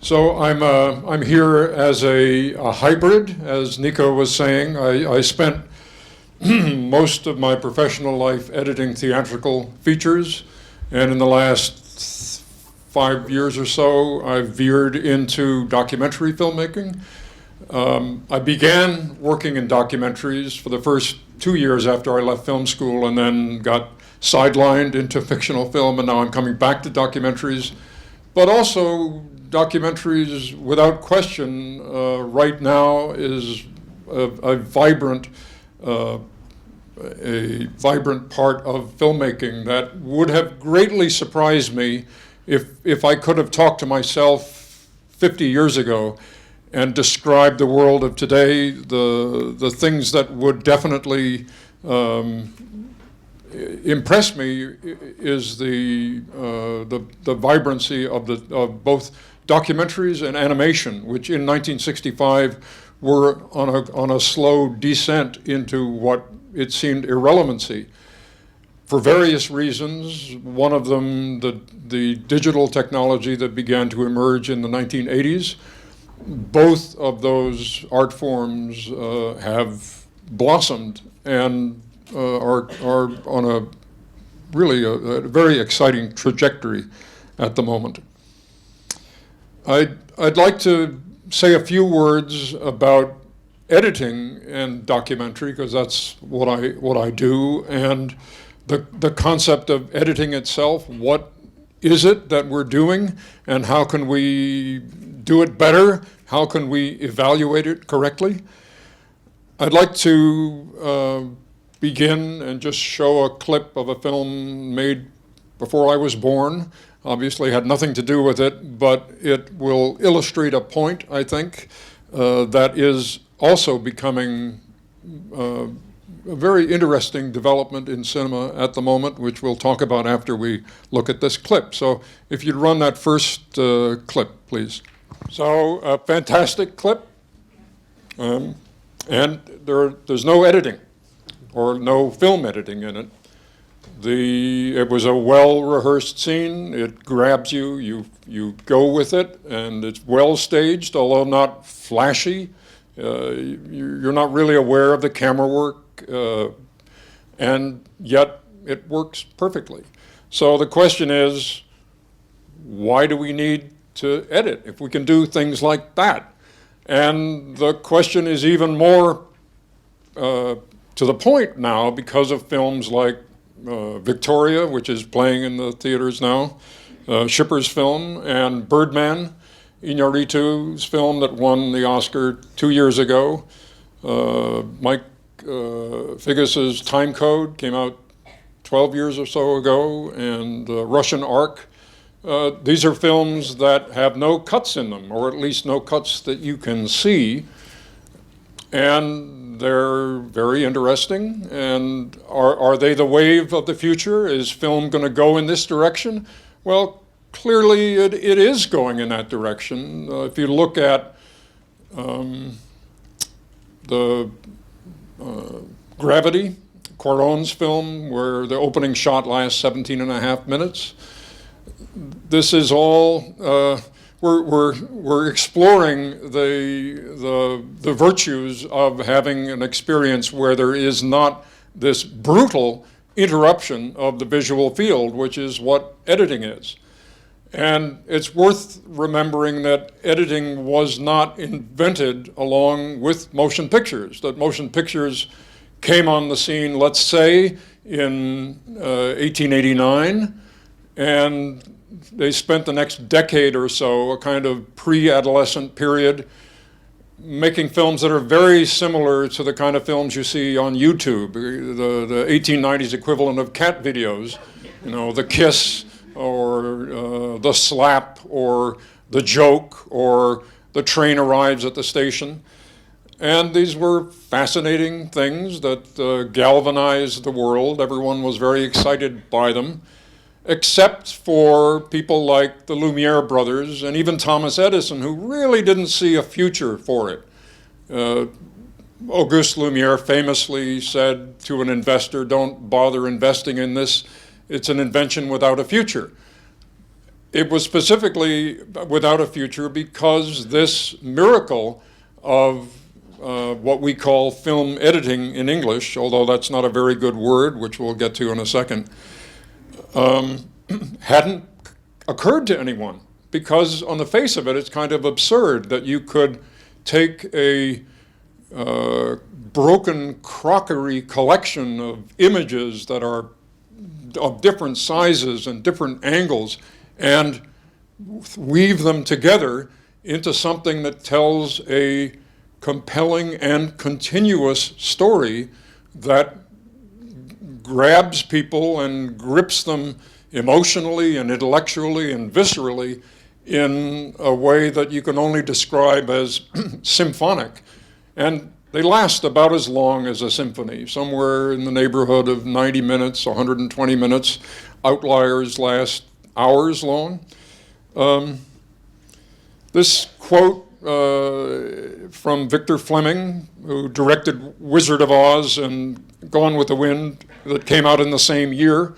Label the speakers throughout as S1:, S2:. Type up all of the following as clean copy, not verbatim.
S1: So I'm here as a hybrid, as Nico was saying. I spent most of my professional life editing theatrical features, and in the last 5 years or so, I've veered into documentary filmmaking. I began working in documentaries for the first 2 years after I left film school, and then got sidelined into fictional film, and now I'm coming back to documentaries. But also, documentaries, without question, right now is a vibrant part of filmmaking that would have greatly surprised me if I could have talked to myself 50 years ago and described the world of today. The things that would definitely impress me is the vibrancy of both documentaries and animation, which in 1965 were on a slow descent into what it seemed irrelevancy. For various reasons, one of them the digital technology that began to emerge in the 1980s. Both of those art forms have blossomed and are on a very exciting trajectory at the moment. I'd like to say a few words about editing and documentary, because that's what I do, and the concept of editing itself. What is it that we're doing, and how can we do it better? How can we evaluate it correctly? I'd like to begin and just show a clip of a film made before I was born. Obviously had nothing to do with it, but it will illustrate a point, I think, that is also becoming a very interesting development in cinema at the moment, which we'll talk about after we look at this clip. So if you'd run that first clip, please. So a fantastic clip, and there's no editing or no film editing in it. It was a well-rehearsed scene. It grabs you, you go with it, and it's well staged, although not flashy. You're not really aware of the camera work, and yet it works perfectly. So the question is, why do we need to edit if we can do things like that? And the question is even more to the point now because of films like Victoria, which is playing in the theaters now, Schipper's film, and Birdman, Iñárritu's film that won the Oscar 2 years ago. Mike Figgis's Time Code came out 12 years or so ago, and Russian Ark. These are films that have no cuts in them, or at least no cuts that you can see, and they're very interesting. And are they the wave of the future? Is film going to go in this direction? Well, clearly it is going in that direction. If you look at the Gravity, Cuarón's film, where the opening shot lasts 17 and a half minutes, this is all we're exploring the virtues of having an experience where there is not this brutal interruption of the visual field, which is what editing is. And it's worth remembering that editing was not invented along with motion pictures, that motion pictures came on the scene, let's say, in 1889, and they spent the next decade or so, a kind of pre-adolescent period, making films that are very similar to the kind of films you see on YouTube, the 1890s equivalent of cat videos, The Kiss, or The Slap, or The Joke, or The Train Arrives at the Station. And these were fascinating things that galvanized the world. Everyone was very excited by them, except for people like the Lumiere brothers and even Thomas Edison, who really didn't see a future for it. Auguste Lumiere famously said to an investor, "Don't bother investing in this. It's an invention without a future." it was specifically without a future because this miracle of what we call film editing in English, although that's not a very good word, which we'll get to in a second, hadn't occurred to anyone. Because on the face of it, it's kind of absurd that you could take a broken crockery collection of images that are of different sizes and different angles and weave them together into something that tells a compelling and continuous story that grabs people and grips them emotionally and intellectually and viscerally in a way that you can only describe as symphonic. And they last about as long as a symphony, somewhere in the neighborhood of 90 minutes, 120 minutes. Outliers last hours long. This quote from Victor Fleming, who directed Wizard of Oz and Gone with the Wind, that came out in the same year,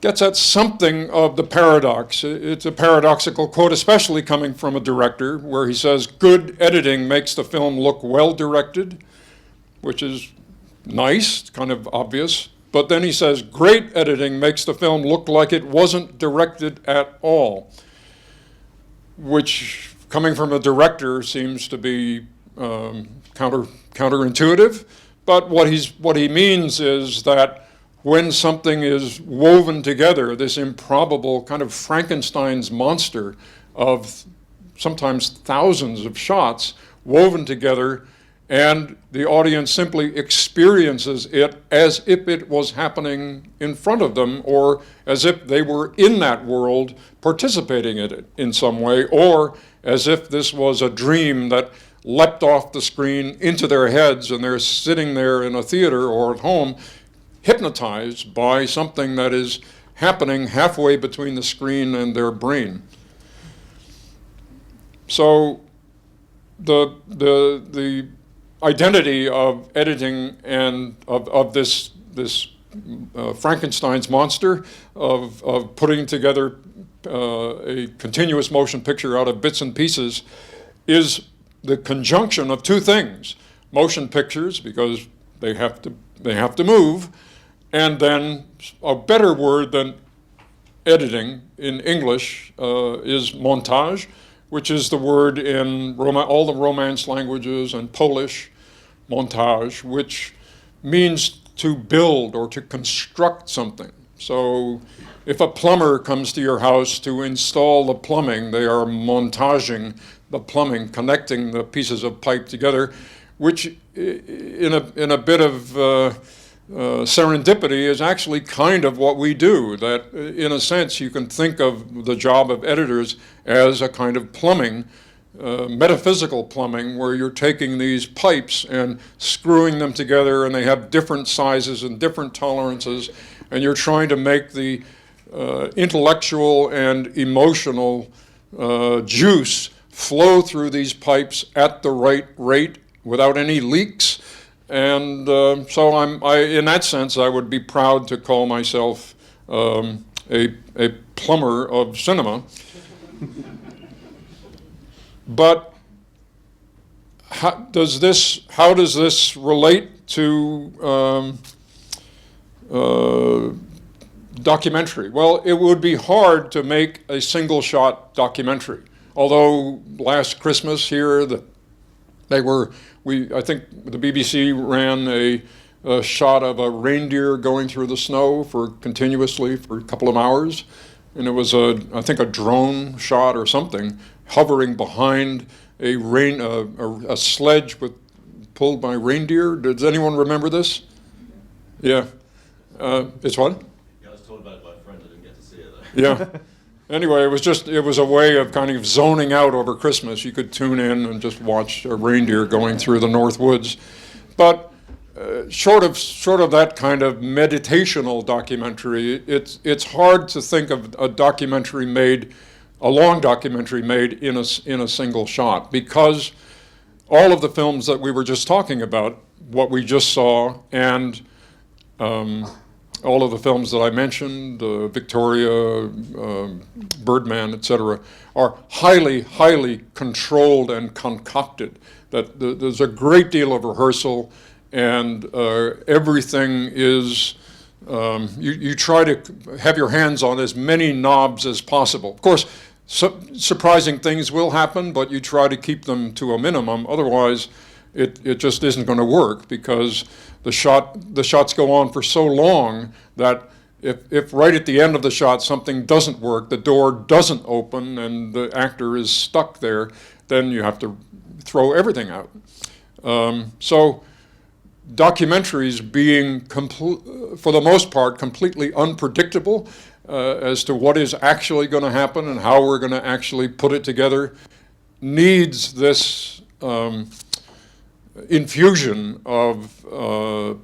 S1: gets at something of the paradox. It's a paradoxical quote, especially coming from a director, where he says, good editing makes the film look well directed, which is nice, kind of obvious. But then he says, great editing makes the film look like it wasn't directed at all, which, coming from a director, seems to be counterintuitive. But what he means is that when something is woven together, this improbable kind of Frankenstein's monster of sometimes thousands of shots woven together, and the audience simply experiences it as if it was happening in front of them, or as if they were in that world participating in it in some way, or as if this was a dream that leapt off the screen into their heads and they're sitting there in a theater or at home hypnotized by something that is happening halfway between the screen and their brain. So the identity of editing and of this Frankenstein's monster of putting together a continuous motion picture out of bits and pieces is the conjunction of two things: motion pictures, because they have to move, and then a better word than editing in English is montage, which is the word in all the Romance languages and Polish, montage, which means to build or to construct something. So if a plumber comes to your house to install the plumbing, they are montaging the plumbing, connecting the pieces of pipe together, which in a bit of serendipity is actually kind of what we do. That in a sense you can think of the job of editors as a kind of plumbing, metaphysical plumbing, where you're taking these pipes and screwing them together, and they have different sizes and different tolerances, and you're trying to make the intellectual and emotional juice flow through these pipes at the right rate without any leaks. And so in that sense, I would be proud to call myself a plumber of cinema. But how does this relate to documentary? Well, it would be hard to make a single-shot documentary. Although last Christmas here, I think the BBC ran a shot of a reindeer going through the snow continuously for a couple of hours, and it was I think a drone shot or something hovering behind a sledge pulled by reindeer. Does anyone remember this? Yeah, it's what?
S2: Yeah, I was told about it by a friend. I didn't get to see it though.
S1: Yeah. Anyway, it was a way of kind of zoning out over Christmas. You could tune in and just watch a reindeer going through the North Woods. But short of that kind of meditational documentary, it's hard to think of a long documentary made in a single shot, because all of the films that we were just talking about, what we just saw, and all of the films that I mentioned, Victoria, Birdman, etc., are highly, highly controlled and concocted. That there's a great deal of rehearsal, and everything is, you try to have your hands on as many knobs as possible. Of course, surprising things will happen, but you try to keep them to a minimum. Otherwise, it just isn't going to work, because the shots go on for so long that if right at the end of the shot something doesn't work, the door doesn't open, and the actor is stuck there, then you have to throw everything out. So documentaries being, for the most part, completely unpredictable as to what is actually going to happen and how we're going to actually put it together, needs this infusion of I'll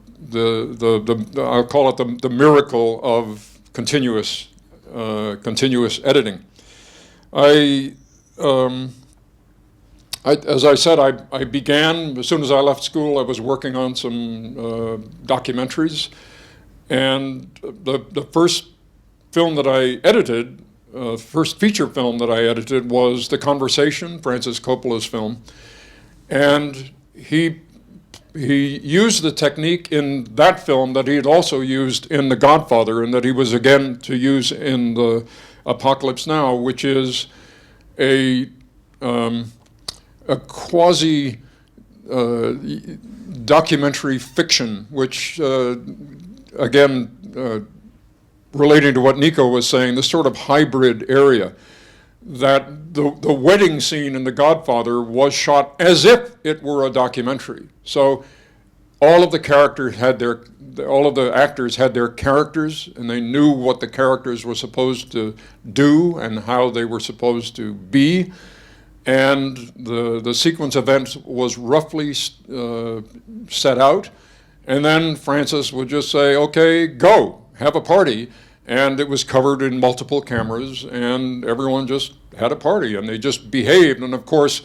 S1: call it the miracle of continuous editing. As I said, I began, as soon as I left school, I was working on some documentaries, and the first film that I edited, first feature film that I edited, was The Conversation, Francis Coppola's film, and he used the technique in that film that he had also used in The Godfather, and that he was again to use in the Apocalypse Now, which is a quasi documentary fiction, which again, relating to what Nico was saying, this sort of hybrid area, that the wedding scene in The Godfather was shot as if it were a documentary. So all of the actors had their characters, and they knew what the characters were supposed to do and how they were supposed to be. And the sequence event was roughly set out. And then Francis would just say, okay, go, have a party. And it was covered in multiple cameras, and everyone just had a party, and they just behaved. And of course,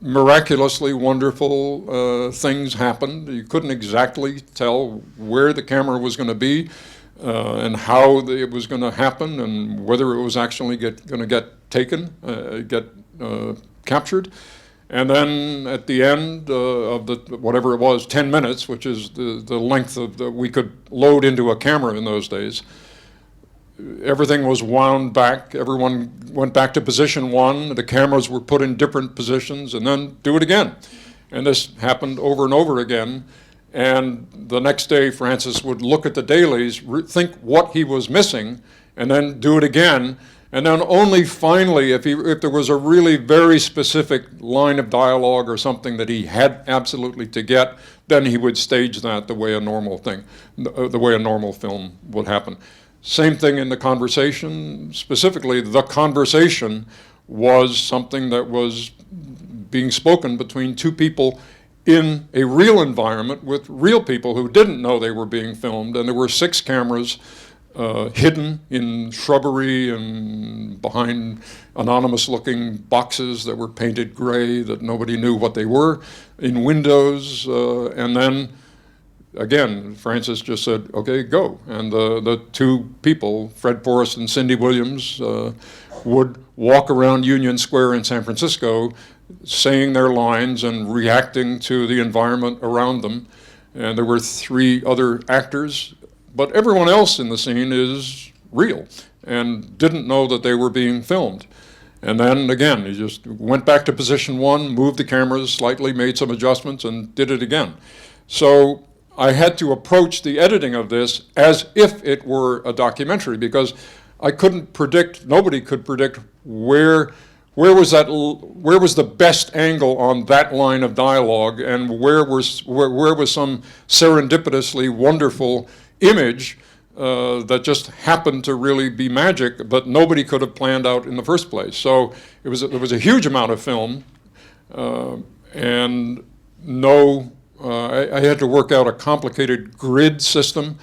S1: miraculously wonderful things happened. You couldn't exactly tell where the camera was going to be and how it was going to happen, and whether it was actually going to get taken, captured. And then at the end of the, whatever it was, 10 minutes, which is the length of we could load into a camera in those days, everything was wound back. Everyone went back to position one. The cameras were put in different positions, and then do it again. And this happened over and over again. And the next day, Francis would look at the dailies, think what he was missing, and then do it again. And then only finally, if there was a really very specific line of dialogue or something that he had absolutely to get, then he would stage that the way a normal film would happen. Same thing in The Conversation. Specifically, The Conversation was something that was being spoken between two people in a real environment with real people who didn't know they were being filmed, and there were 6 cameras hidden in shrubbery and behind anonymous-looking boxes that were painted gray that nobody knew what they were, in windows, and then, again, Francis just said, okay, go. And the 2 people, Fred Forrest and Cindy Williams, would walk around Union Square in San Francisco saying their lines and reacting to the environment around them. And there were 3 other actors, but everyone else in the scene is real and didn't know that they were being filmed. And then again, he just went back to position 1, moved the cameras slightly, made some adjustments, and did it again. So I had to approach the editing of this as if it were a documentary, because I couldn't predict, nobody could predict where was the best angle on that line of dialogue, and where was some serendipitously wonderful image that just happened to really be magic, but nobody could have planned out in the first place. So there was a huge amount of film, and I had to work out a complicated grid system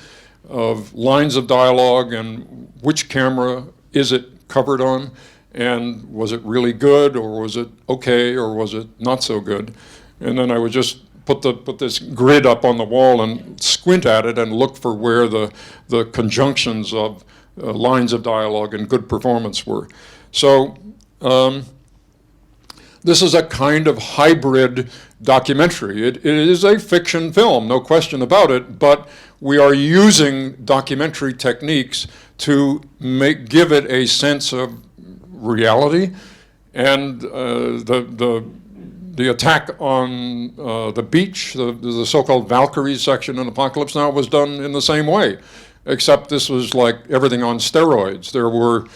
S1: of lines of dialogue and which camera is it covered on, and was it really good, or was it okay, or was it not so good. And then I would just put this grid up on the wall and squint at it and look for where the conjunctions of lines of dialogue and good performance were. So this is a kind of hybrid documentary. It is a fiction film, no question about it, but we are using documentary techniques to give it a sense of reality. And the attack on the beach, the so-called Valkyries section in Apocalypse Now, was done in the same way, except this was like everything on steroids. There were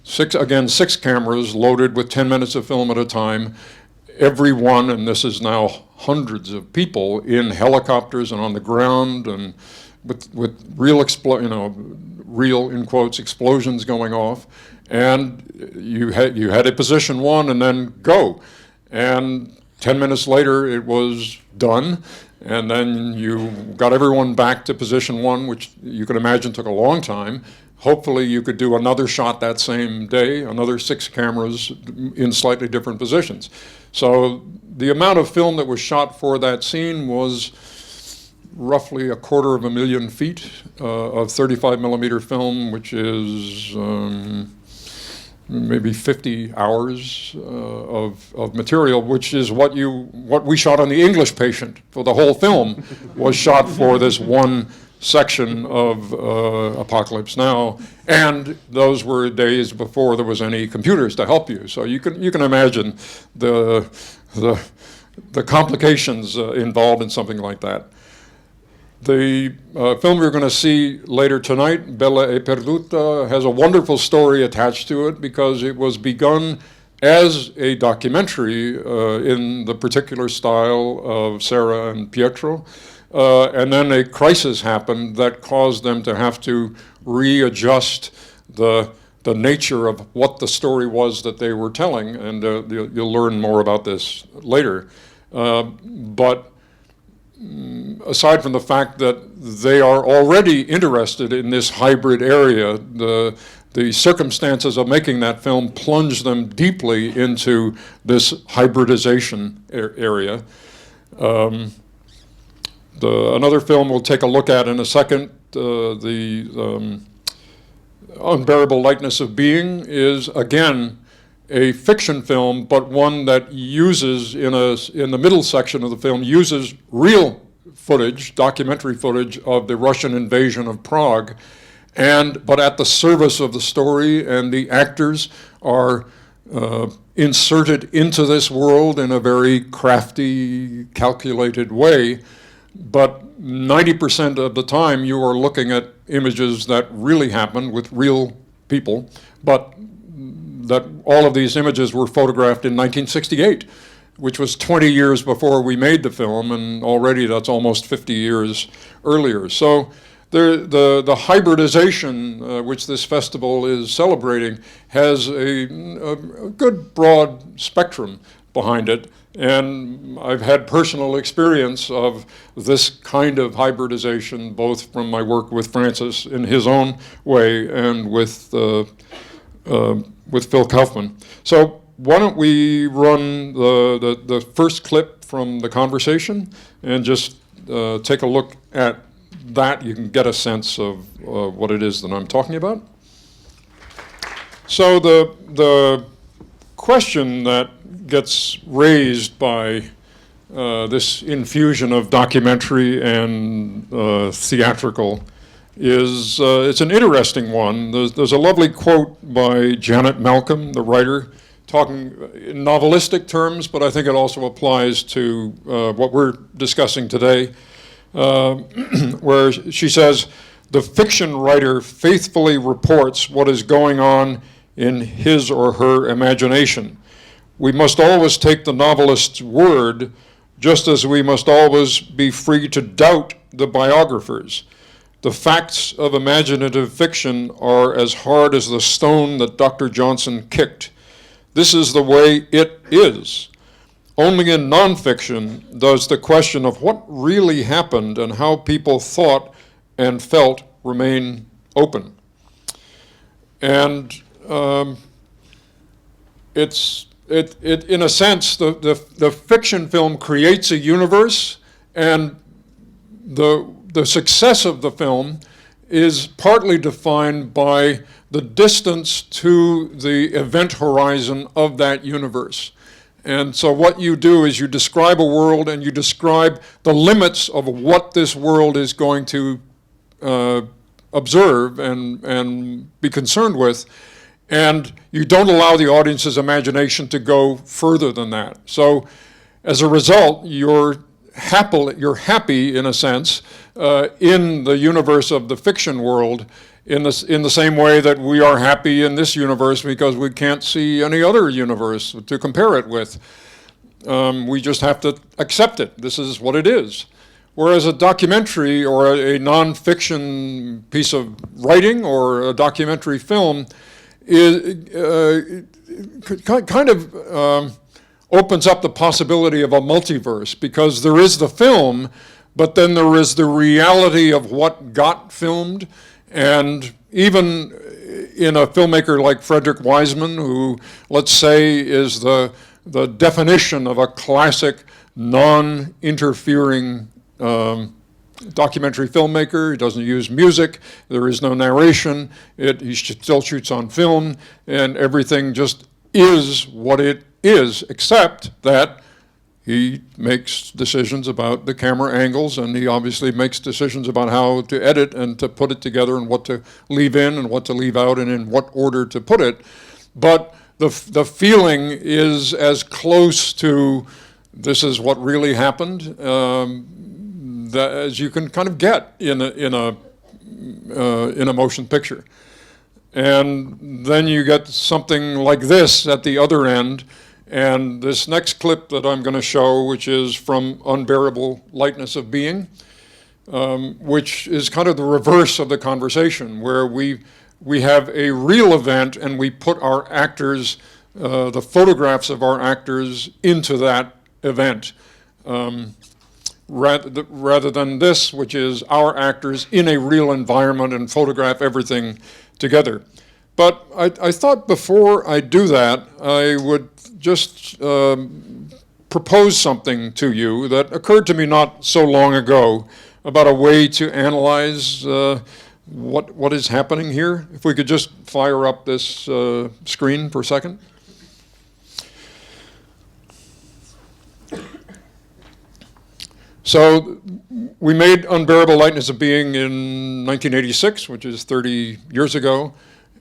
S1: six cameras loaded with 10 minutes of film at a time. Every one, and this is now hundreds of people in helicopters and on the ground, and with real real in quotes explosions going off, and you had a position one and then go, and 10 minutes later it was done, and then you got everyone back to position one, which you can imagine took a long time. Hopefully you could do another shot that same day, another 6 cameras in slightly different positions. So the amount of film that was shot for that scene was roughly 250,000 feet of 35 millimeter film, which is maybe 50 hours of material, which is what we shot on The English Patient for the whole film was shot for this one section of Apocalypse Now, and those were days before there was any computers to help you. So you can imagine the complications involved in something like that. The film we're going to see later tonight, Bella e Perduta, has a wonderful story attached to it because it was begun as a documentary in the particular style of Sarah and Pietro. And then a crisis happened that caused them to have to readjust the nature of what the story was that they were telling, and you'll learn more about this later. But aside from the fact that they are already interested in this hybrid area, the circumstances of making that film plunged them deeply into this hybridization area. Another film we'll take a look at in a second, the Unbearable Lightness of Being, is again a fiction film, but one that uses, in the middle section of the film, uses real footage, documentary footage of the Russian invasion of Prague, but at the service of the story, and the actors are inserted into this world in a very crafty, calculated way. But 90% of the time you are looking at images that really happened with real people, but that all of these images were photographed in 1968, which was 20 years before we made the film, and already that's almost 50 years earlier. So the hybridization which this festival is celebrating has a good broad spectrum behind it. And I've had personal experience of this kind of hybridization, both from my work with Francis in his own way and with Phil Kaufman. So why don't we run the first clip from the conversation and just take a look at that. You can get a sense of what it is that I'm talking about. So the question that gets raised by this infusion of documentary and theatrical is it's an interesting one. There's a lovely quote by Janet Malcolm, the writer, talking in novelistic terms, but I think it also applies to what we're discussing today, where she says, "The fiction writer faithfully reports what is going on in his or her imagination. We must always take the novelist's word, just as we must always be free to doubt the biographers. The facts of imaginative fiction are as hard as the stone that Dr. Johnson kicked. This is the way it is. Only in nonfiction does the question of what really happened and how people thought and felt remain open." And it in a sense, the fiction film creates a universe And the success of the film is partly defined by the distance to the event horizon of that universe. And so what you do is you describe a world and you describe the limits of what this world is going to observe and be concerned with, and you don't allow the audience's imagination to go further than that. So as a result, you're happy in a sense in the universe of the fiction world in the same way that we are happy in this universe because we can't see any other universe to compare it with. We just have to accept it. This is what it is. Whereas a documentary or a non-fiction piece of writing or a documentary film is kind of opens up the possibility of a multiverse, because there is the film, but then there is the reality of what got filmed. And even in a filmmaker like Frederick Wiseman, who, let's say, is the definition of a classic non-interfering documentary filmmaker. He doesn't use music, there is no narration, he still shoots on film, and everything just is what it is, except that he makes decisions about the camera angles, and he obviously makes decisions about how to edit and to put it together and what to leave in and what to leave out and in what order to put it. But the feeling is as close to this is what really happened as you can kind of get in a motion picture. And then you get something like this at the other end. And this next clip that I'm going to show, which is from Unbearable, Lightness of Being, which is kind of the reverse of The Conversation, where we have a real event and we put our actors, the photographs of our actors, into that event. Rather than this, which is our actors in a real environment and photograph everything together. But I thought before I do that, I would just propose something to you that occurred to me not so long ago about a way to analyze what is happening here. If we could just fire up this screen for a second. So we made Unbearable Lightness of Being in 1986, which is 30 years ago,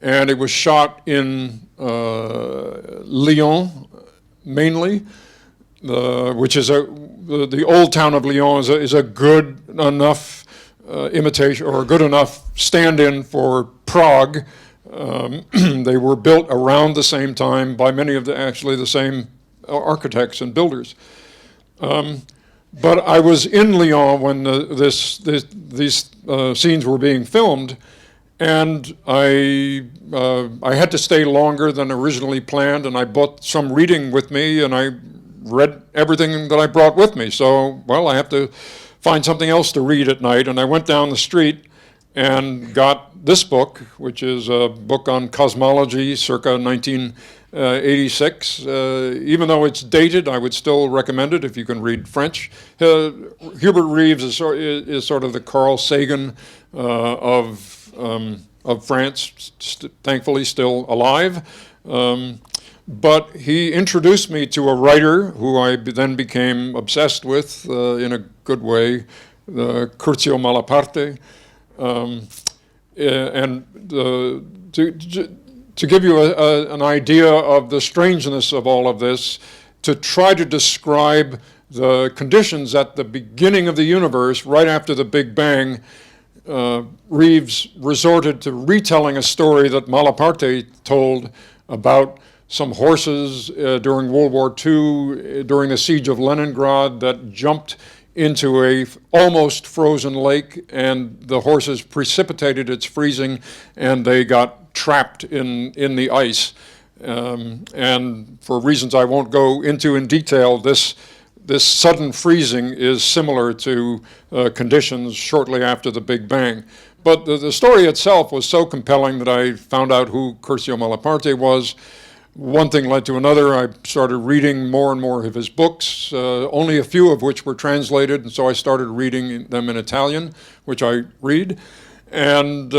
S1: and it was shot in Lyon, mainly, which is the old town of Lyon is a good enough imitation or a good enough stand-in for Prague. They were built around the same time by many of the same architects and builders. But I was in Lyon when these scenes were being filmed, and I had to stay longer than originally planned, and I brought some reading with me, and I read everything that I brought with me. So, well, I have to find something else to read at night, and I went down the street and got this book, which is a book on cosmology, circa 1986. Even though it's dated, I would still recommend it if you can read French. Hubert Reeves is sort of the Carl Sagan of France, thankfully still alive. But he introduced me to a writer who I then became obsessed with in a good way, Curzio Malaparte. To give you an idea of the strangeness of all of this, to try to describe the conditions at the beginning of the universe, right after the Big Bang, Reeves resorted to retelling a story that Malaparte told about some horses during World War II, during the siege of Leningrad, that jumped into a almost frozen lake, and the horses precipitated its freezing, and they got trapped in the ice. And for reasons I won't go into in detail, this sudden freezing is similar to conditions shortly after the Big Bang. But the story itself was so compelling that I found out who Curzio Malaparte was. one thing led to another. I started reading more and more of his books, only a few of which were translated, and so I started reading them in Italian, which I read. And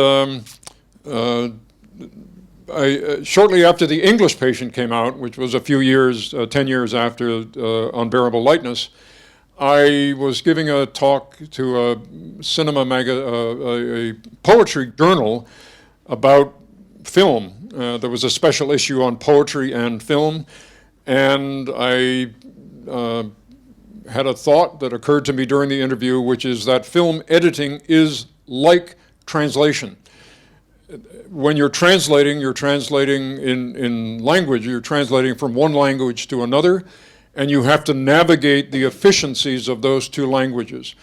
S1: shortly after The English Patient came out, which was a few years, 10 years after Unbearable Lightness, I was giving a talk to a a poetry journal about film. There was a special issue on poetry and film, and I had a thought that occurred to me during the interview, which is that film editing is like translation. When you're translating in language, you're translating from one language to another, and you have to navigate the efficiencies of those two languages.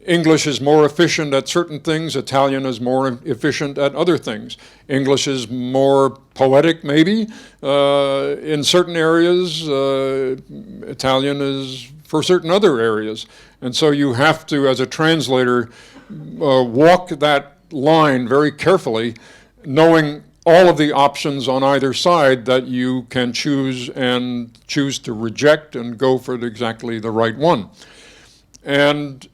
S1: English is more efficient at certain things, Italian is more efficient at other things. English is more poetic, maybe, in certain areas. Italian is for certain other areas. And so you have to, as a translator, walk that line very carefully, knowing all of the options on either side that you can choose to reject and go for exactly the right one. And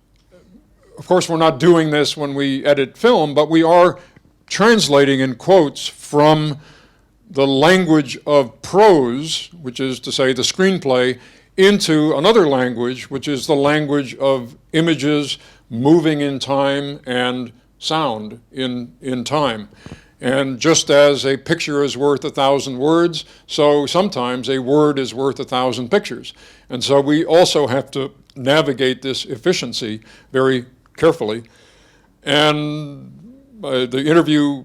S1: of course, we're not doing this when we edit film, but we are translating in quotes from the language of prose, which is to say the screenplay, into another language, which is the language of images moving in time and sound in time. And just as a picture is worth 1,000 words, so sometimes a word is worth 1,000 pictures. And so we also have to navigate this efficiency very carefully. And the interview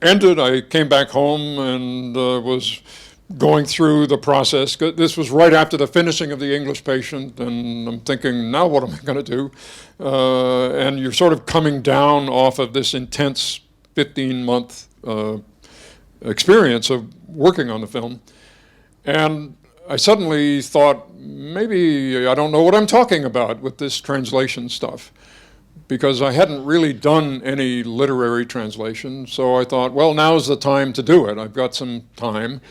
S1: ended. I came back home and was going through the process. This was right after the finishing of The English Patient, and I'm thinking, now what am I going to do? And you're sort of coming down off of this intense 15-month experience of working on the film. And I suddenly thought, maybe I don't know what I'm talking about with this translation stuff, because I hadn't really done any literary translation. So I thought, well, now's the time to do it. I've got some time,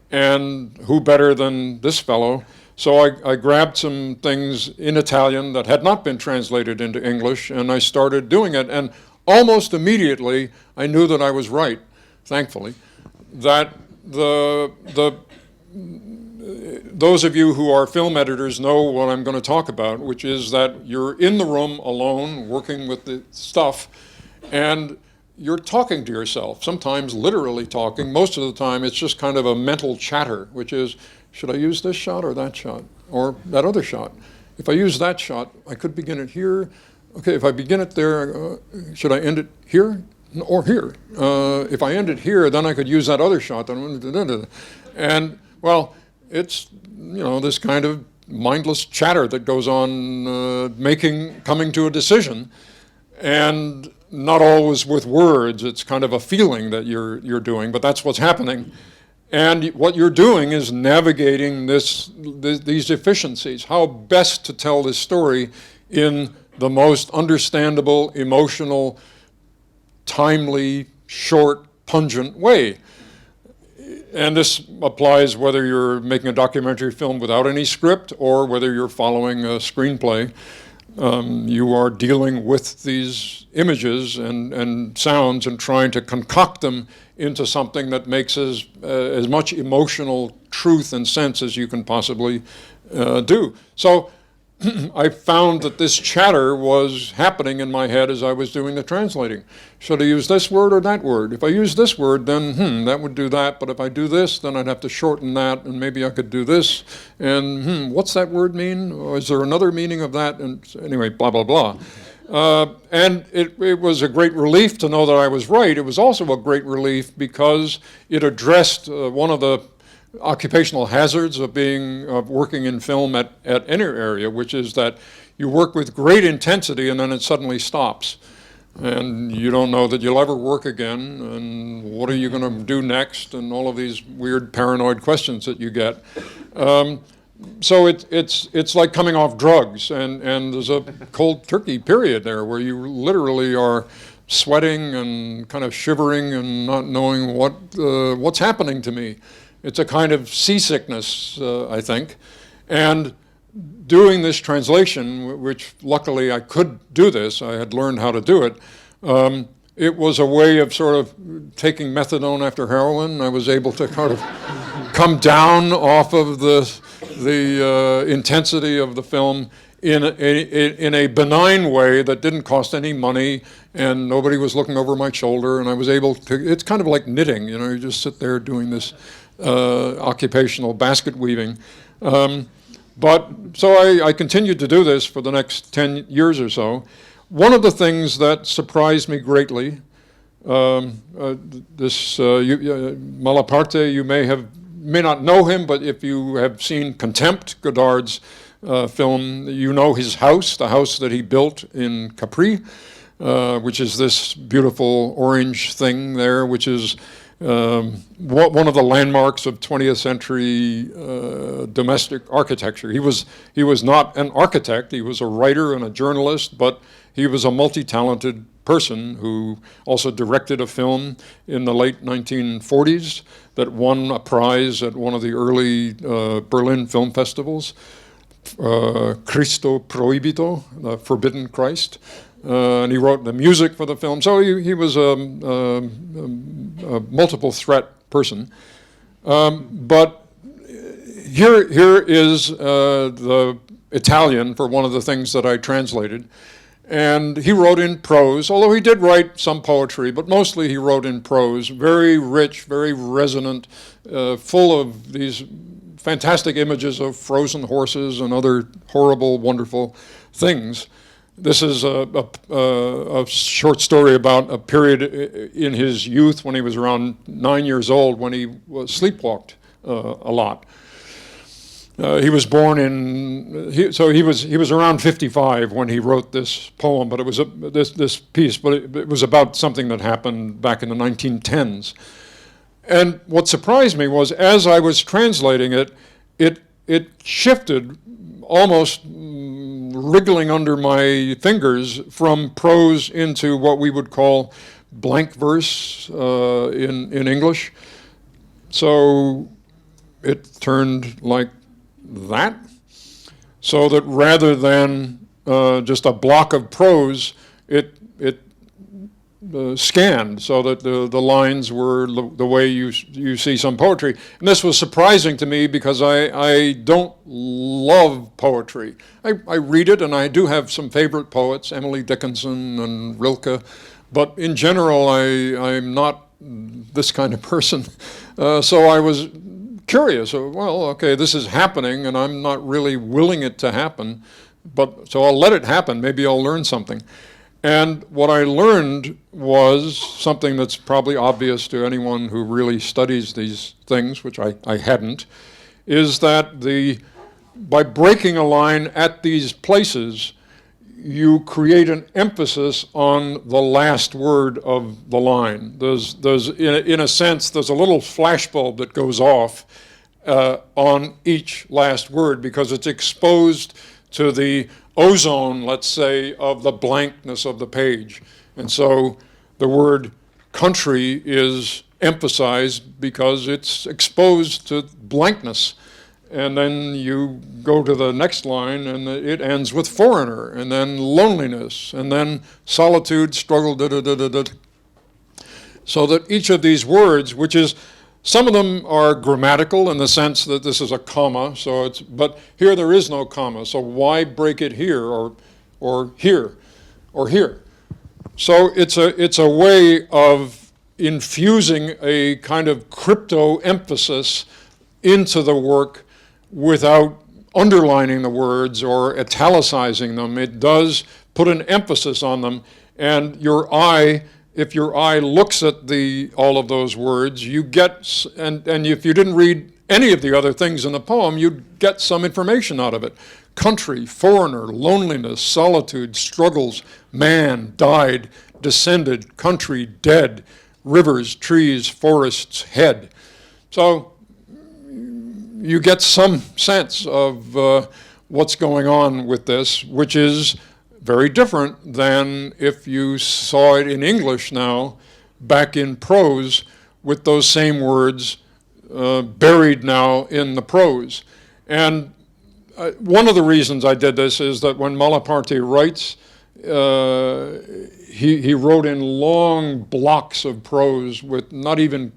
S1: and who better than this fellow? So I grabbed some things in Italian that had not been translated into English, and I started doing it. And almost immediately, I knew that I was right, thankfully, that those of you who are film editors know what I'm going to talk about, which is that you're in the room alone working with the stuff, and you're talking to yourself, sometimes literally talking. Most of the time it's just kind of a mental chatter, which is, should I use this shot or that shot or that other shot? If I use that shot, I could begin it here. Okay, if I begin it there, should I end it here or here? If I end it here, then I could use that other shot. And, well, it's, this kind of mindless chatter that goes on coming to a decision, and not always with words. It's kind of a feeling that you're doing, but that's what's happening. And what you're doing is navigating these efficiencies, how best to tell this story in the most understandable, emotional, timely, short, pungent way. And this applies whether you're making a documentary film without any script or whether you're following a screenplay. You are dealing with these images and sounds and trying to concoct them into something that makes as much emotional truth and sense as you can possibly do. So I found that this chatter was happening in my head as I was doing the translating. Should I use this word or that word? If I use this word, then that would do that, but if I do this, then I'd have to shorten that, and maybe I could do this, and what's that word mean? Or is there another meaning of that? And anyway, blah, blah, blah. And it was a great relief to know that I was right. It was also a great relief because it addressed one of the occupational hazards of working in film at any area, which is that you work with great intensity and then it suddenly stops. And you don't know that you'll ever work again, and what are you going to do next, and all of these weird paranoid questions that you get. So it's like coming off drugs, and there's a cold turkey period there where you literally are sweating and kind of shivering and not knowing what's happening to me. It's a kind of seasickness, I think. And doing this translation, which luckily I could do this, I had learned how to do it, it was a way of sort of taking methadone after heroin. I was able to kind of come down off of the intensity of the film in a benign way that didn't cost any money, and nobody was looking over my shoulder, and I was able to, it's kind of like knitting, you know, you just sit there doing this occupational basket weaving. But so I continued to do this for the next 10 years or so. One of the things that surprised me greatly, Malaparte, you may not know him, but if you have seen Contempt, Godard's film, you know his house, the house that he built in Capri, which is this beautiful orange thing there, which is one of the landmarks of 20th century domestic architecture. He was not an architect, he was a writer and a journalist, but he was a multi-talented person who also directed a film in the late 1940s that won a prize at one of the early Berlin film festivals, Cristo Proibito, the Forbidden Christ. And he wrote the music for the film. So he was a multiple threat person. But here is the Italian for one of the things that I translated. And he wrote in prose, although he did write some poetry, but mostly he wrote in prose, very rich, very resonant, full of these fantastic images of frozen horses and other horrible, wonderful things. This is a short story about a period in his youth when he was around 9 years old, when he sleepwalked a lot. He was born so he was around 55 when he wrote this poem, but it was this piece, but it was about something that happened back in the 1910s. And what surprised me was, as I was translating it, it shifted, almost wriggling under my fingers, from prose into what we would call blank verse in English. So it turned like that, so that rather than just a block of prose, it scanned, so that the lines were the way you see some poetry. And this was surprising to me because I don't love poetry. I read it, and I do have some favorite poets, Emily Dickinson and Rilke, but in general I'm not this kind of person. So I was curious, well, okay, this is happening, and I'm not really willing it to happen, but so I'll let it happen, maybe I'll learn something. And what I learned was something that's probably obvious to anyone who really studies these things, which I hadn't, is that by breaking a line at these places, you create an emphasis on the last word of the line. There's in a sense, there's a little flashbulb that goes off on each last word, because it's exposed to the ozone, let's say, of the blankness of the page. And so the word country is emphasized because it's exposed to blankness. And then you go to the next line, and it ends with foreigner, and then loneliness, and then solitude, struggle, So that each of these words, which is, some of them are grammatical in the sense that this is a comma, but here there is no comma, so why break it here, or here, or here? So it's a way of infusing a kind of crypto emphasis into the work without underlining the words or italicizing them. It does put an emphasis on them, and if your eye looks at all of those words, you get, and if you didn't read any of the other things in the poem, you'd get some information out of it. Country, foreigner, loneliness, solitude, struggles, man, died, descended, country, dead, rivers, trees, forests, head. So you get some sense of what's going on with this, which is very different than if you saw it in English now, back in prose, with those same words buried now in the prose. And one of the reasons I did this is that when Malaparte writes, he wrote in long blocks of prose with not even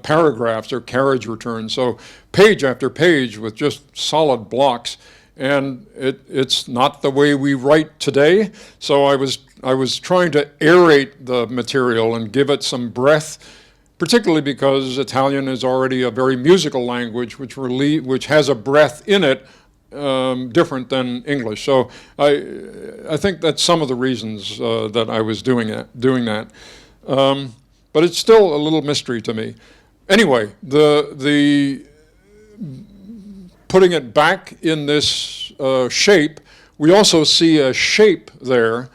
S1: paragraphs or carriage returns. So page after page with just solid blocks. And it's not the way we write today. So I was trying to aerate the material and give it some breath, particularly because Italian is already a very musical language, which has a breath in it different than English. So I think that's some of the reasons that I was doing that. But it's still a little mystery to me. Anyway, the putting it back in this shape, we also see a shape there,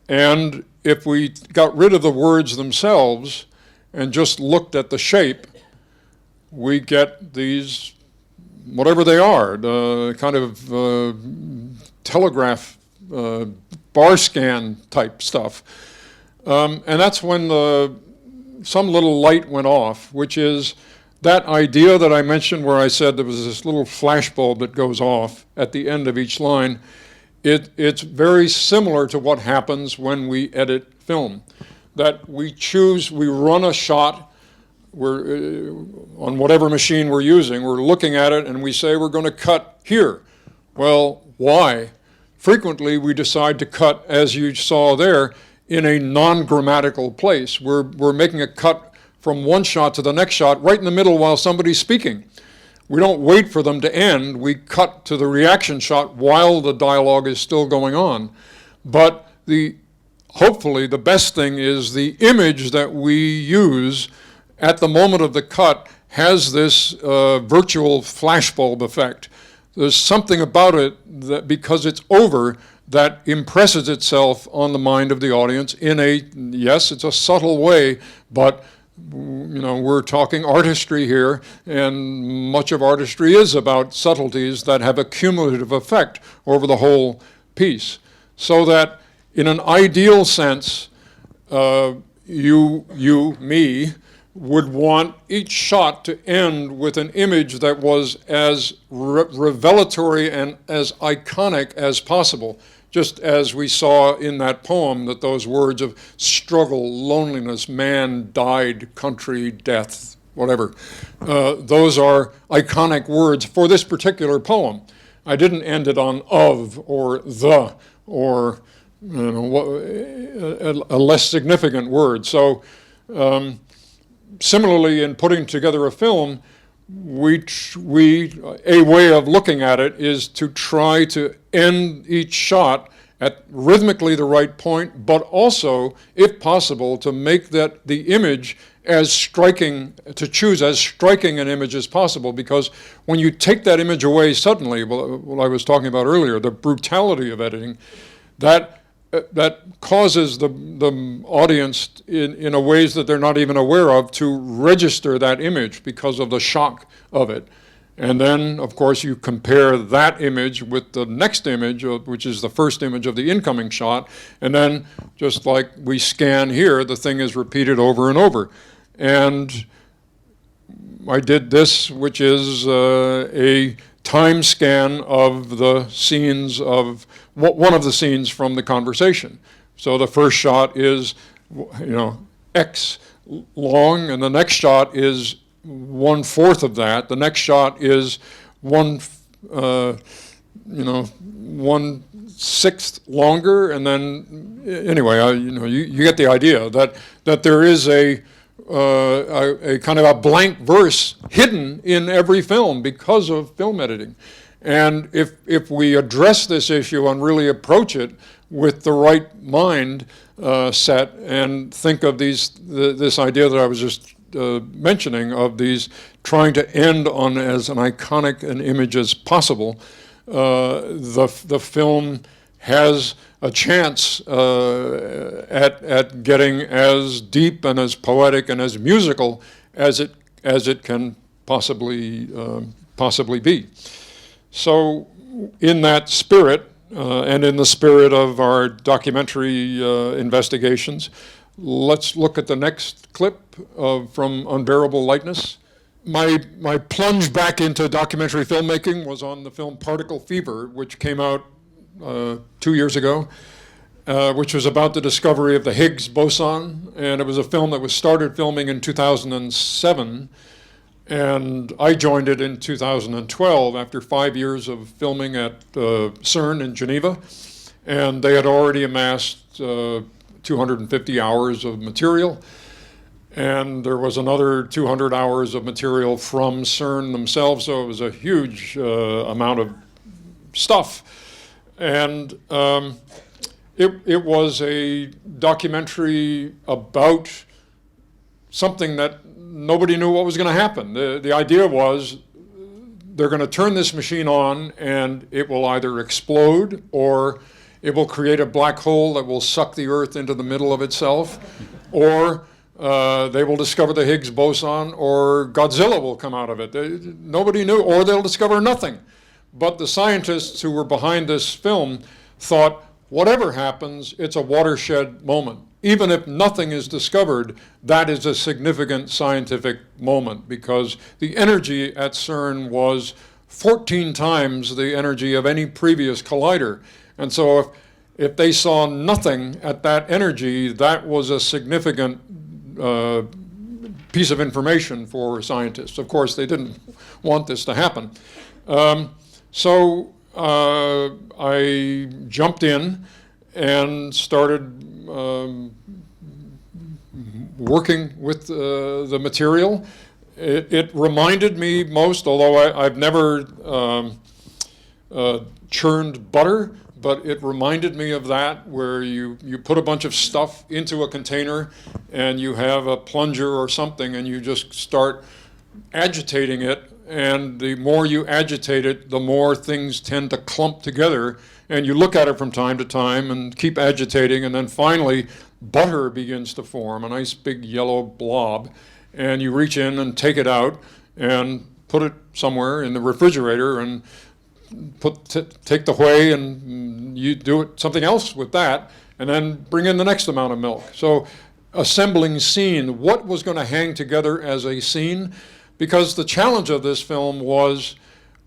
S1: and if we got rid of the words themselves and just looked at the shape, we get these, whatever they are, kind of telegraph bar scan type stuff. And that's when some little light went off, which is that idea that I mentioned where I said there was this little flashbulb that goes off at the end of each line. It's very similar to what happens when we edit film. That we run a shot, on whatever machine we're using, we're looking at it and we say we're going to cut here. Well, why? Frequently we decide to cut, as you saw there, in a non-grammatical place. We're making a cut from one shot to the next shot, right in the middle while somebody's speaking. We don't wait for them to end. We cut to the reaction shot while the dialogue is still going on. But hopefully the best thing is the image that we use at the moment of the cut has this virtual flashbulb effect. There's something about it that, because it's over, that impresses itself on the mind of the audience in yes, it's a subtle way, but we're talking artistry here, and much of artistry is about subtleties that have a cumulative effect over the whole piece. So that in an ideal sense, me, would want each shot to end with an image that was as revelatory and as iconic as possible. Just as we saw in that poem, that those words of struggle, loneliness, man, died, country, death, whatever, those are iconic words for this particular poem. I didn't end it on of or the or a less significant word. So similarly, in putting together a film, a way of looking at it is to try to end each shot at rhythmically the right point, but also, if possible, to make that the image as striking, to choose as striking an image as possible, because when you take that image away suddenly, what I was talking about earlier, the brutality of editing, that causes the audience in a ways that they're not even aware of to register that image because of the shock of it. And then, of course, you compare that image with the next image, which is the first image of the incoming shot, and then, just like we scan here, the thing is repeated over and over. And I did this, which is a time scan of the scenes of one of the scenes from the conversation. So the first shot is, X long, and the next shot is 1/4 of that. The next shot is 1/6 longer, and then anyway, you get the idea that there is a kind of a blank verse hidden in every film because of film editing. And if we address this issue and really approach it with the right mind set and think of this idea that I was just mentioning of these trying to end on as an iconic an image as possible, the film has a chance at getting as deep and as poetic and as musical as it can possibly be. So in that spirit, and in the spirit of our documentary investigations, let's look at the next clip from Unbearable, Lightness, my plunge back into documentary filmmaking was on the film Particle Fever, which came out 2 years ago, which was about the discovery of the Higgs boson. And it was a film that was started filming in 2007. And I joined it in 2012 after 5 years of filming at CERN in Geneva. And they had already amassed 250 hours of material. And there was another 200 hours of material from CERN themselves, so it was a huge amount of stuff. And it was a documentary about something that nobody knew what was going to happen. The idea was they're going to turn this machine on and it will either explode or it will create a black hole that will suck the Earth into the middle of itself, or they will discover the Higgs boson, or Godzilla will come out of it. Nobody knew, or they'll discover nothing. But the scientists who were behind this film thought, whatever happens, it's a watershed moment. Even if nothing is discovered, that is a significant scientific moment, because the energy at CERN was 14 times the energy of any previous collider. And so if they saw nothing at that energy, that was a significant piece of information for scientists. Of course, they didn't want this to happen. So I jumped in and started working with the material. It reminded me most, although I've never churned butter, but it reminded me of that, where you put a bunch of stuff into a container and you have a plunger or something and you just start agitating it, and the more you agitate it, the more things tend to clump together, and you look at it from time to time and keep agitating, and then finally butter begins to form, a nice big yellow blob, and you reach in and take it out and put it somewhere in the refrigerator and take the whey, and you do something else with that, and then bring in the next amount of milk. So assembling scene, what was going to hang together as a scene, because the challenge of this film was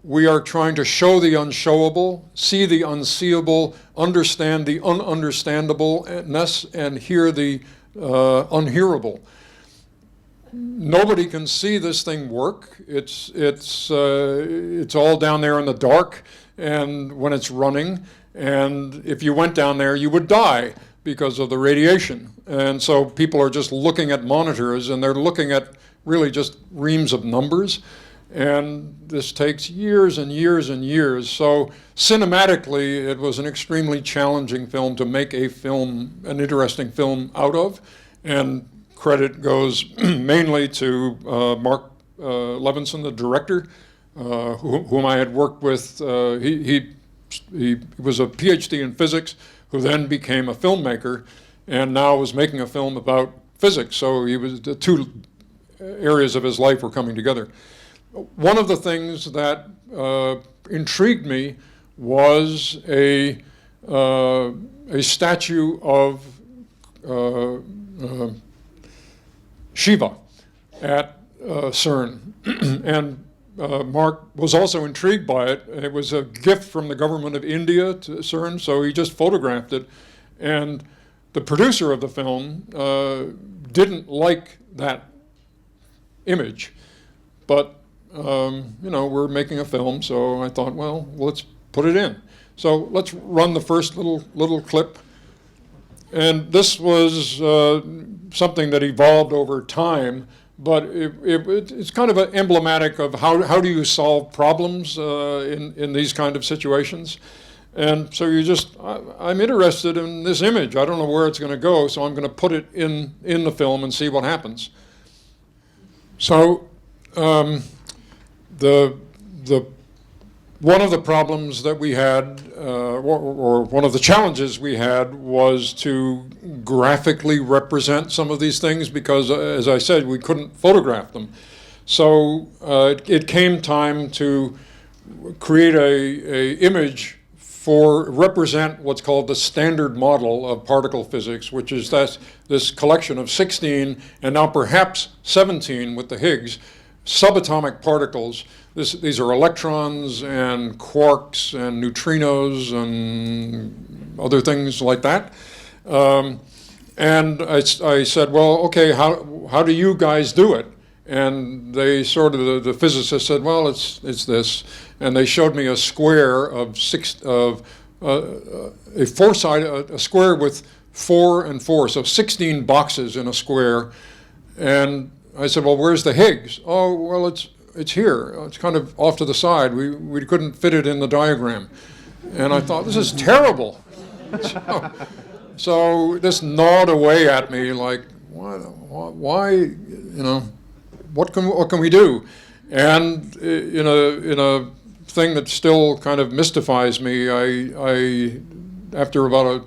S1: we are trying to show the unshowable, see the unseeable, understand the ununderstandableness, and hear the unhearable. Nobody can see this thing work. It's all down there in the dark, and when it's running, and if you went down there, you would die because of the radiation. And so people are just looking at monitors, and they're looking at really just reams of numbers. And this takes years and years and years. So cinematically, it was an extremely challenging film to make an interesting film out of. And credit goes mainly to Mark Levinson, the director, whom I had worked with. He was a PhD in physics, who then became a filmmaker, and now was making a film about physics. So the two areas of his life were coming together. One of the things that intrigued me was a statue of Shiva at CERN, and Mark was also intrigued by it. It was a gift from the government of India to CERN, so he just photographed it. And the producer of the film didn't like that image, but we're making a film, so I thought, well, let's put it in. So let's run the first little clip. And this was something that evolved over time, but it's kind of emblematic of how do you solve problems in these kind of situations. And so I'm interested in this image. I don't know where it's going to go, so I'm going to put it in the film and see what happens. So one of the problems that we had, or one of the challenges we had, was to graphically represent some of these things, because, as I said, we couldn't photograph them. So it came time to create a image represent what's called the standard model of particle physics, which is this collection of 16, and now perhaps 17 with the Higgs, subatomic particles. These are electrons and quarks and neutrinos and other things like that. And I said, well, okay, how do you guys do it? And they sort of, the physicist said, well, it's this. And they showed me a square of a square with 4 and 4, so 16 boxes in a square. And I said, well, where's the Higgs? Oh, well, it's here. It's kind of off to the side. We couldn't fit it in the diagram. And I thought, this is terrible. So this gnawed away at me like, why, you know, what can we do? And in a thing that still kind of mystifies me, I after about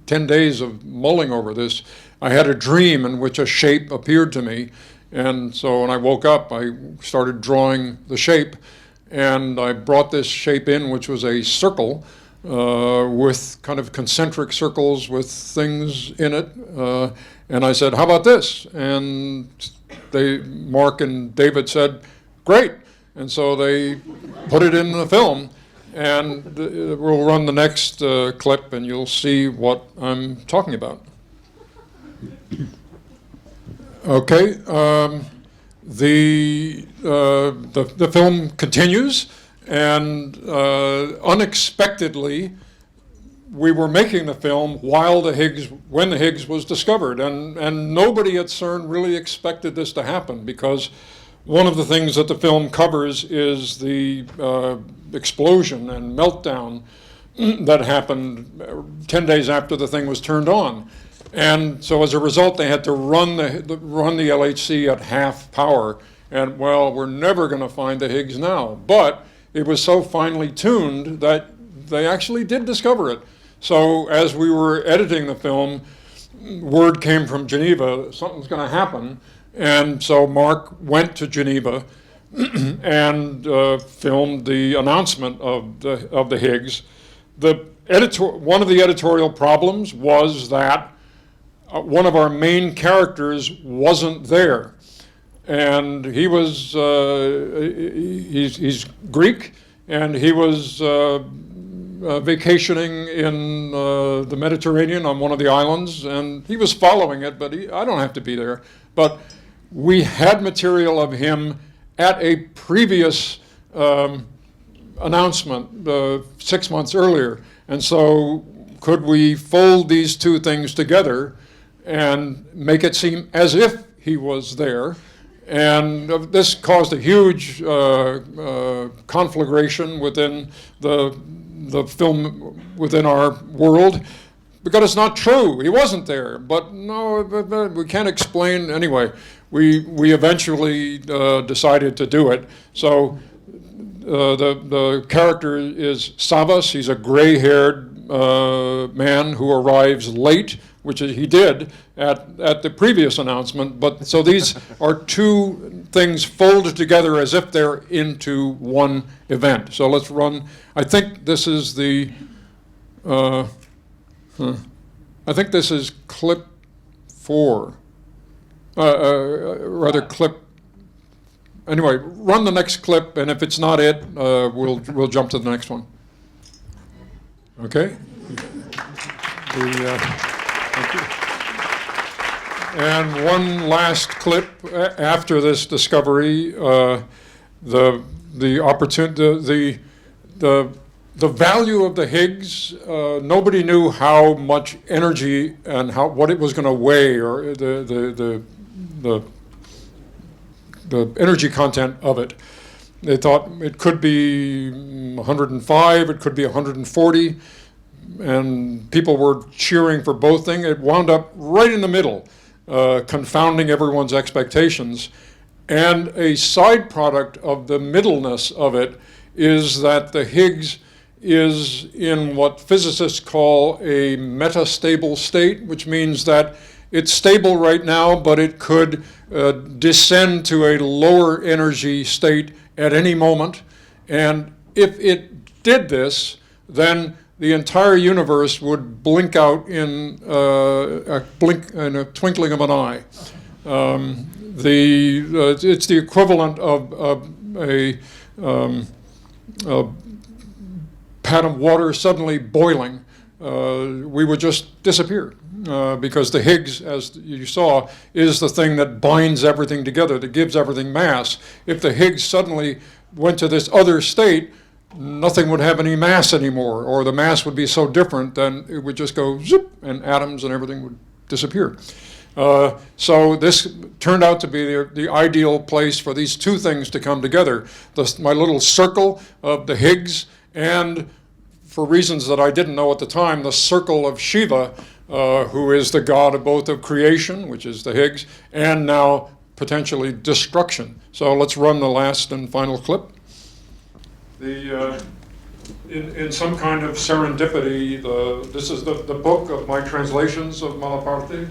S1: 10 days of mulling over this, I had a dream in which a shape appeared to me. And so when I woke up, I started drawing the shape, and I brought this shape in, which was a circle with kind of concentric circles with things in it. And I said, how about this? And Mark and David said, great. And so they put it in the film, and we'll run the next clip, and you'll see what I'm talking about. Okay, the film continues, and unexpectedly, we were making the film when the Higgs was discovered, and nobody at CERN really expected this to happen, because one of the things that the film covers is the explosion and meltdown that happened 10 days after the thing was turned on. And so as a result, they had to run the LHC at half power. And well, we're never going to find the Higgs now. But it was so finely tuned that they actually did discover it. So as we were editing the film, word came from Geneva, something's going to happen. And so Mark went to Geneva and filmed the announcement of the Higgs. One of the editorial problems was that one of our main characters wasn't there, and he was he's Greek, and he was vacationing in the Mediterranean on one of the islands, and he was following it, but I don't have to be there. But we had material of him at a previous announcement 6 months earlier, and so could we fold these two things together and make it seem as if he was there? And this caused a huge conflagration within the film, within our world, because it's not true. He wasn't there. But no, we can't explain. Anyway, we eventually decided to do it. So the character is Savas. He's a gray-haired man who arrives late, which he did at the previous announcement. But so these are two things folded together as if they're into one event. So let's run. I think this is the. I think this is clip 4. Rather clip. Anyway, run the next clip, and if it's not it, we'll jump to the next one. Okay. Thank you. And one last clip after this discovery, the opportunity, the value of the Higgs. Nobody knew how much energy and what it was going to weigh, or the energy content of it. They thought it could be 105, it could be 140. And people were cheering for both things. It wound up right in the middle, confounding everyone's expectations. And a side product of the middleness of it is that the Higgs is in what physicists call a metastable state, which means that it's stable right now, but it could descend to a lower energy state at any moment. And if it did this, then the entire universe would blink out in a twinkling of an eye. It's the equivalent of a pat of water suddenly boiling. We would just disappear because the Higgs, as you saw, is the thing that binds everything together, that gives everything mass. If the Higgs suddenly went to this other state, nothing would have any mass anymore, or the mass would be so different, then it would just go zip, and atoms and everything would disappear. So this turned out to be the ideal place for these two things to come together. My little circle of the Higgs, and for reasons that I didn't know at the time, the circle of Shiva, who is the god of both of creation, which is the Higgs, and now potentially destruction. So let's run the last and final clip. In some kind of serendipity, this is the book of my translations of Malaparti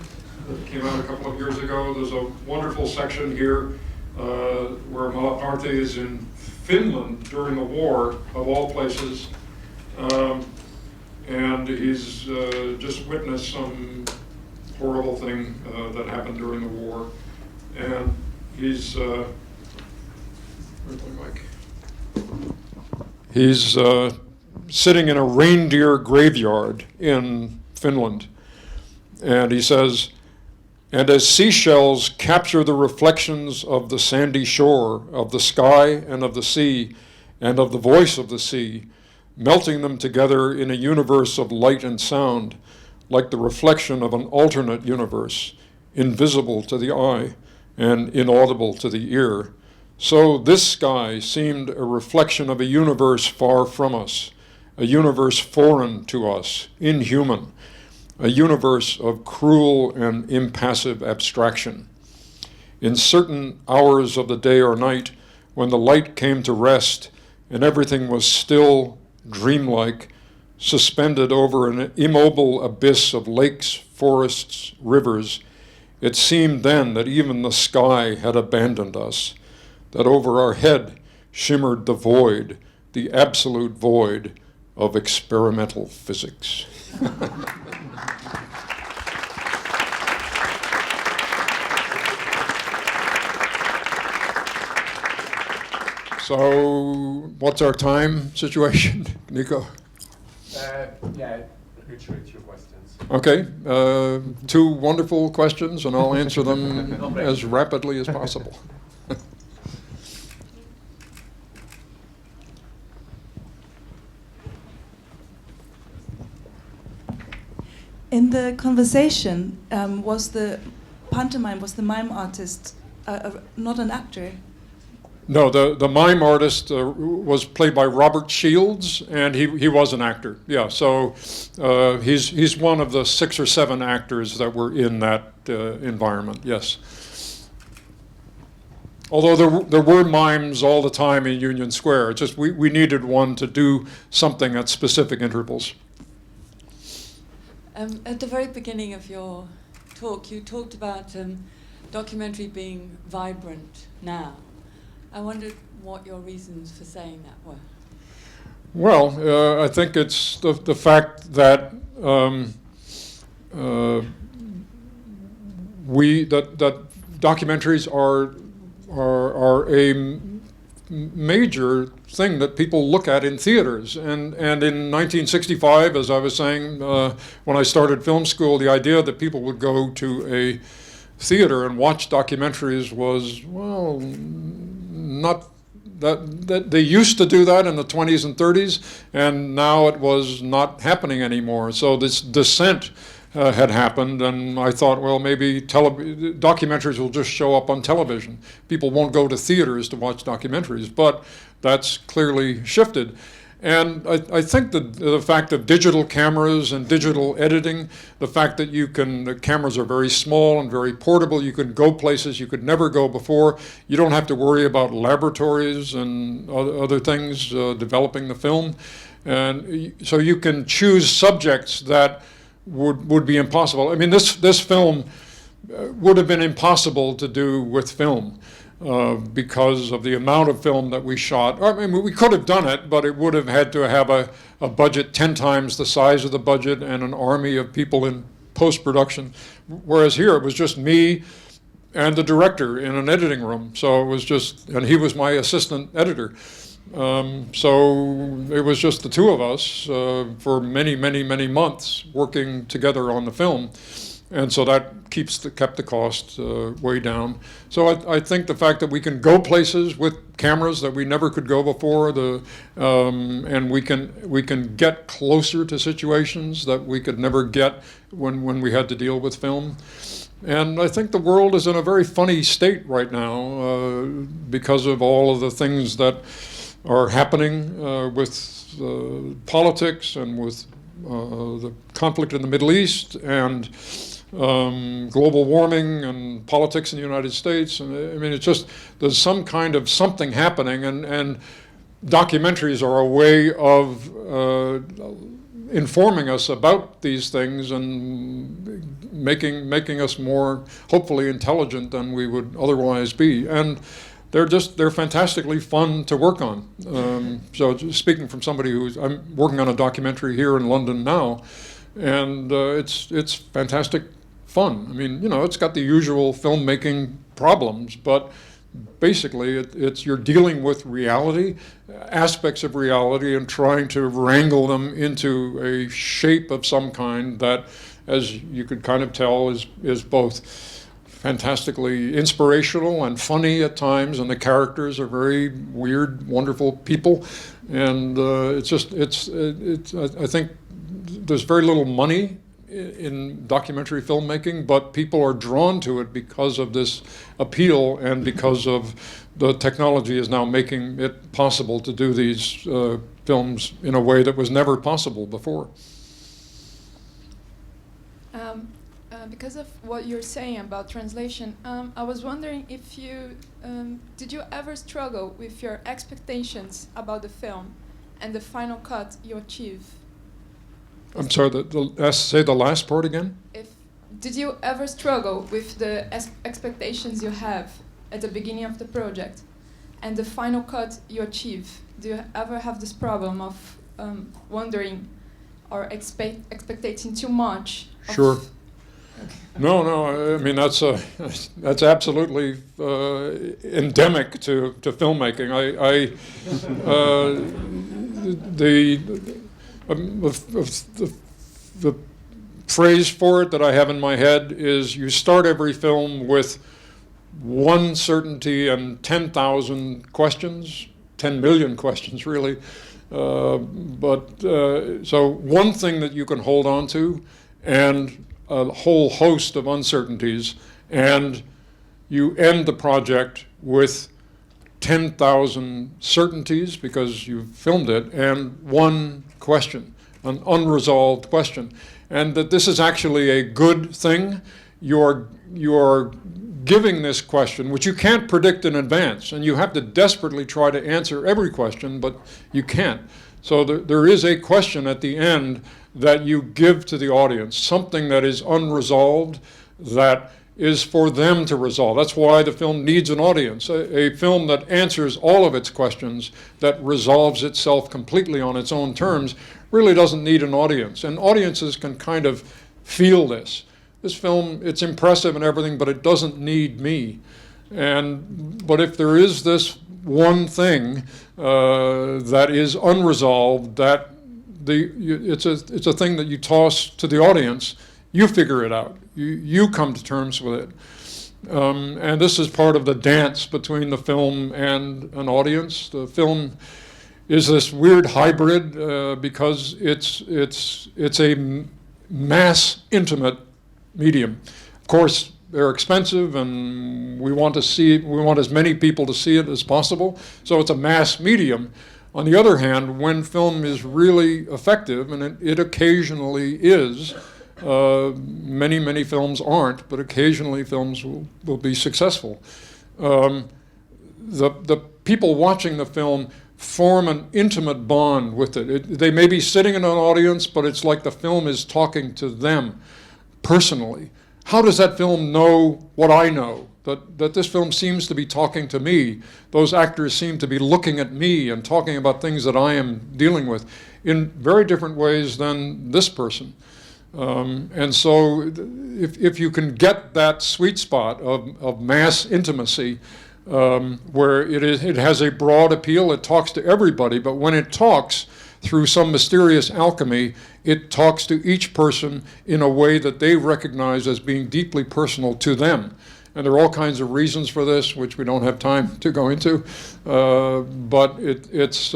S1: that came out a couple of years ago. There's a wonderful section here where Malaparti is in Finland during the war, of all places, and he's just witnessed some horrible thing that happened during the war, and he's where's my mic? He's sitting in a reindeer graveyard in Finland, and he says, "And as seashells capture the reflections of the sandy shore, of the sky and of the sea, and of the voice of the sea, melting them together in a universe of light and sound, like the reflection of an alternate universe, invisible to the eye and inaudible to the ear, so this sky seemed a reflection of a universe far from us, a universe foreign to us, inhuman, a universe of cruel and impassive abstraction. In certain hours of the day or night, when the light came to rest and everything was still, dreamlike, suspended over an immobile abyss of lakes, forests, rivers, it seemed then that even the sky had abandoned us, that over our head shimmered the void, the absolute void of experimental physics." So, what's our time situation, Nico?
S3: Yeah, literally 2 questions.
S1: Okay, 2 wonderful questions, and I'll answer them as rapidly as possible.
S4: In the conversation, was the mime artist not an actor?
S1: No, the mime artist was played by Robert Shields, and he was an actor. Yeah, so he's one of the 6 or 7 actors that were in that environment. Yes. Although there were mimes all the time in Union Square, it's just we needed one to do something at specific intervals.
S5: At the very beginning of your talk, you talked about documentary being vibrant now. I wondered what your reasons for saying that were.
S1: Well, I think it's the fact that that documentaries are a major thing that people look at in theaters. And in 1965, as I was saying, when I started film school, the idea that people would go to a theater and watch documentaries was, well, not that they used to do that in the 20s and 30s, and now it was not happening anymore. So this descent had happened, and I thought, well, maybe documentaries will just show up on television. People won't go to theaters to watch documentaries, but that's clearly shifted. And I think the fact of digital cameras and digital editing, the fact that the cameras are very small and very portable, you can go places you could never go before. You don't have to worry about laboratories and other things developing the film. And so you can choose subjects that would be impossible. I mean, this film would have been impossible to do with film. Because of the amount of film that we shot. I mean, we could have done it, but it would have had to have a budget 10 times the size of the budget and an army of people in post-production. Whereas here, it was just me and the director in an editing room. So it was just, and he was my assistant editor. So it was just the two of us for many, many, many months working together on the film. And so that kept the cost way down. So I think the fact that we can go places with cameras that we never could go before, and we can get closer to situations that we could never get when we had to deal with film. And I think the world is in a very funny state right now because of all of the things that are happening with politics and with the conflict in the Middle East and global warming and politics in the United States. And I mean, it's just, there's some kind of something happening, and documentaries are a way of informing us about these things and making us more, hopefully, intelligent than we would otherwise be. And they're fantastically fun to work on. So just speaking from somebody I'm working on a documentary here in London now, and it's fantastic fun. I mean, it's got the usual filmmaking problems, but basically you're dealing with reality, aspects of reality, and trying to wrangle them into a shape of some kind that, as you could kind of tell, is both fantastically inspirational and funny at times, and the characters are very weird, wonderful people, and I think there's very little money in documentary filmmaking, but people are drawn to it because of this appeal and because of the technology is now making it possible to do these films in a way that was never possible before.
S6: Because of what you're saying about translation, I was wondering if did you ever struggle with your expectations about the film and the final cut you achieve?
S1: I'm sorry, say the last part again?
S6: Did you ever struggle with the expectations you have at the beginning of the project and the final cut you achieve? Do you ever have this problem of wondering or expecting too much?
S1: Sure. Okay. No. I mean, that's absolutely endemic to filmmaking. The phrase for it that I have in my head is you start every film with one certainty and 10,000 questions, 10 million questions really. So one thing that you can hold on to and a whole host of uncertainties, and you end the project with 10,000 certainties because you filmed it, and one question, an unresolved question. And that this is actually a good thing. You're giving this question, which you can't predict in advance, and you have to desperately try to answer every question, but you can't. So there is a question at the end that you give to the audience, something that is unresolved, that is for them to resolve. That's why the film needs an audience. A film that answers all of its questions, that resolves itself completely on its own terms, really doesn't need an audience. And audiences can kind of feel this. This film, it's impressive and everything, but it doesn't need me. But if there is this one thing that is unresolved, that it's a thing that you toss to the audience, you figure it out. You come to terms with it. And this is part of the dance between the film and an audience. The film is this weird hybrid because it's a mass intimate medium. Of course, they're expensive, and we want as many people to see it as possible. So it's a mass medium. On the other hand, when film is really effective, and it occasionally is, many films aren't, but occasionally films will be successful. The people watching the film form an intimate bond with it. They may be sitting in an audience, but it's like the film is talking to them personally. How does that film know what I know? That this film seems to be talking to me. Those actors seem to be looking at me and talking about things that I am dealing with in very different ways than this person. And so if you can get that sweet spot of mass intimacy, where it has a broad appeal, it talks to everybody, but when it talks through some mysterious alchemy, it talks to each person in a way that they recognize as being deeply personal to them. And there are all kinds of reasons for this, which we don't have time to go into. But it's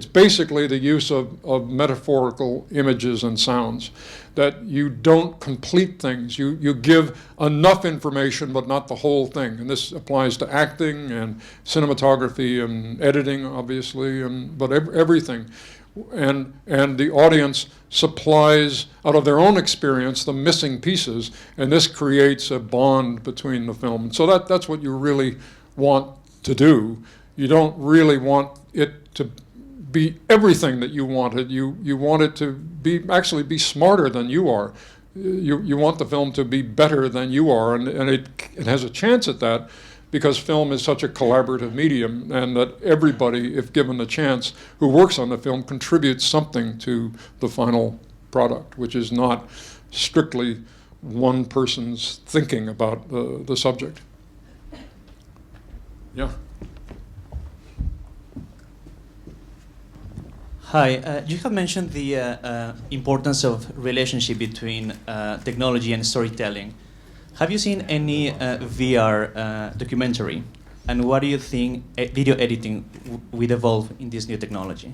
S1: basically the use of metaphorical images and sounds, that you don't complete things. You give enough information, but not the whole thing. And this applies to acting and cinematography and editing, obviously, but everything. And the audience supplies, out of their own experience, the missing pieces, and this creates a bond between the film. So that's what you really want to do. You don't really want it to be everything that you wanted. You want it to actually be smarter than you are. You want the film to be better than you are, and it has a chance at that, because film is such a collaborative medium, and that everybody, if given the chance, who works on the film contributes something to the final product, which is not strictly one person's thinking about the subject. Yeah.
S7: Hi, you have mentioned the importance of relationship between technology and storytelling. Have you seen any VR documentary? And what do you think video editing will evolve in this new technology?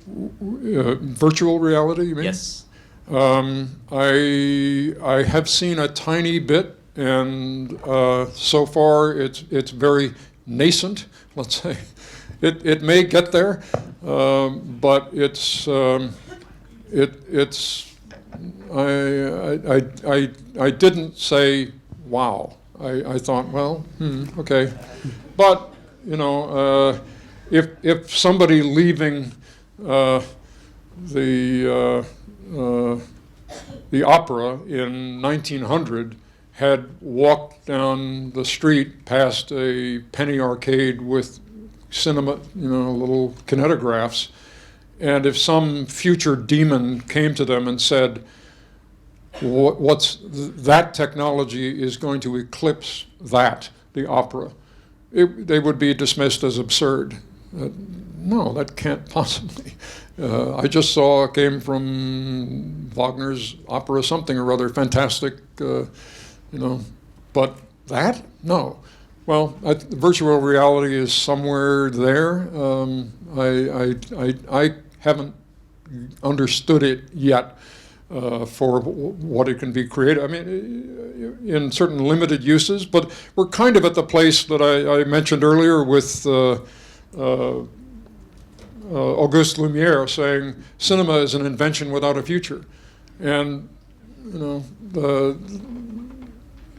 S1: Virtual reality, you mean?
S7: Yes.
S1: I have seen a tiny bit, and so far it's very nascent, let's say. It may get there, but it's I didn't say wow. I thought, well, okay, but you know, if somebody leaving the opera in 1900 had walked down the street past a penny arcade with cinema, little kinetographs, and if some future demon came to them and said, that technology is going to eclipse the opera, they would be dismissed as absurd. No, that can't possibly. I just saw it came from Wagner's opera something or other, fantastic, but that? No. Well, virtual reality is somewhere there. I haven't understood it yet for what it can be created. I mean, in certain limited uses, but we're kind of at the place that I mentioned earlier with Auguste Lumière saying cinema is an invention without a future. And, the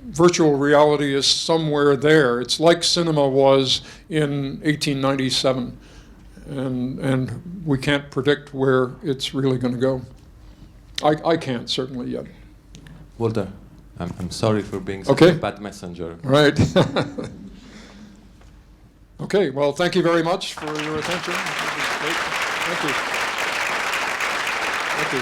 S1: virtual reality is somewhere there. It's like cinema was in 1897, and we can't predict where it's really going to go. I can't, certainly, yet.
S8: Walter, I'm sorry for being such
S1: Okay.
S8: a bad messenger.
S1: Right. Okay, well, thank you very much for your attention. This was great. Thank you. Thank you.